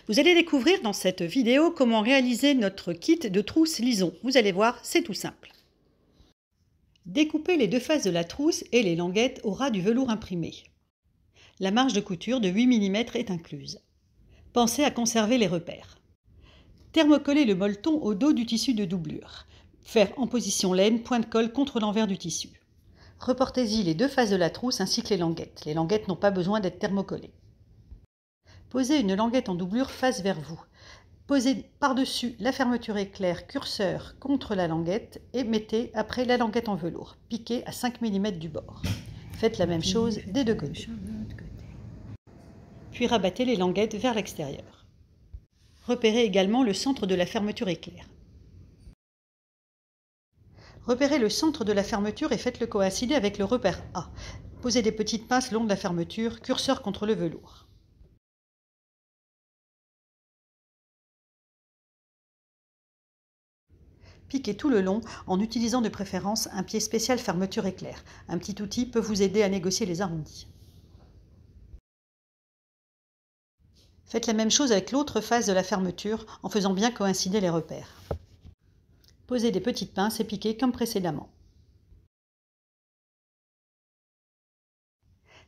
Vous allez découvrir dans cette vidéo comment réaliser notre kit de trousse lison. Vous allez voir, c'est tout simple. Découpez les deux faces de la trousse et les languettes au ras du velours imprimé. La marge de couture de 8 mm est incluse. Pensez à conserver les repères. Thermocollez le molleton au dos du tissu de doublure. Faire en position laine, point de colle contre l'envers du tissu. Reportez-y les deux faces de la trousse ainsi que les languettes. Les languettes n'ont pas besoin d'être thermocollées. Posez une languette en doublure face vers vous. Posez par-dessus la fermeture éclair curseur contre la languette et mettez après la languette en velours. Piquez à 5 mm du bord. Faites la même chose des deux côtés. Puis rabattez les languettes vers l'extérieur. Repérez également le centre de la fermeture éclair. Repérez le centre de la fermeture et faites-le coïncider avec le repère A. Posez des petites pinces long de la fermeture, curseur contre le velours. Piquez tout le long en utilisant de préférence un pied spécial fermeture éclair. Un petit outil peut vous aider à négocier les arrondis. Faites la même chose avec l'autre face de la fermeture en faisant bien coïncider les repères. Posez des petites pinces et piquez comme précédemment.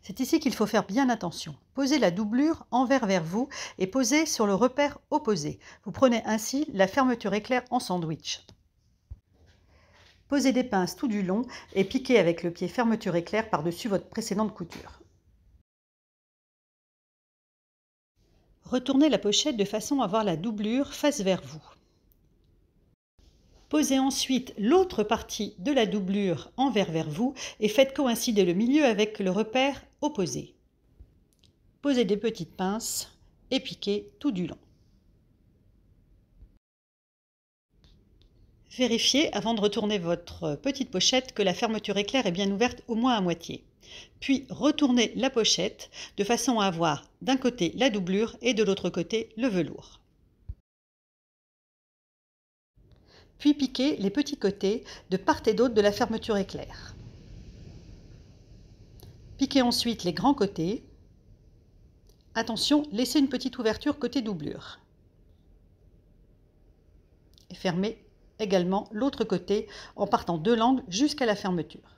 C'est ici qu'il faut faire bien attention. Posez la doublure envers vers vous et posez sur le repère opposé. Vous prenez ainsi la fermeture éclair en sandwich. Posez des pinces tout du long et piquez avec le pied fermeture éclair par-dessus votre précédente couture. Retournez la pochette de façon à avoir la doublure face vers vous. Posez ensuite l'autre partie de la doublure envers vers vous et faites coïncider le milieu avec le repère opposé. Posez des petites pinces et piquez tout du long. Vérifiez avant de retourner votre petite pochette que la fermeture éclair est bien ouverte au moins à moitié. Puis retournez la pochette de façon à avoir d'un côté la doublure et de l'autre côté le velours. Puis piquez les petits côtés de part et d'autre de la fermeture éclair. Piquez ensuite les grands côtés. Attention, laissez une petite ouverture côté doublure. Et fermez également l'autre côté en partant de l'angle jusqu'à la fermeture.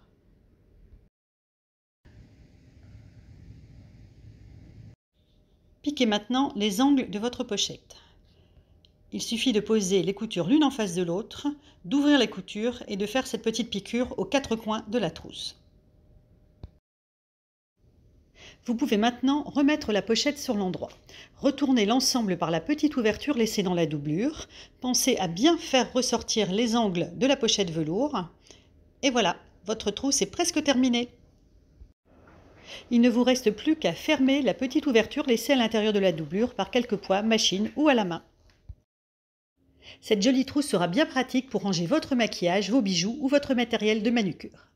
Piquez maintenant les angles de votre pochette. Il suffit de poser les coutures l'une en face de l'autre, d'ouvrir les coutures et de faire cette petite piqûre aux quatre coins de la trousse. Vous pouvez maintenant remettre la pochette sur l'endroit. Retournez l'ensemble par la petite ouverture laissée dans la doublure. Pensez à bien faire ressortir les angles de la pochette velours. Et voilà, votre trousse est presque terminée. Il ne vous reste plus qu'à fermer la petite ouverture laissée à l'intérieur de la doublure par quelques poids, machine ou à la main. Cette jolie trousse sera bien pratique pour ranger votre maquillage, vos bijoux ou votre matériel de manucure.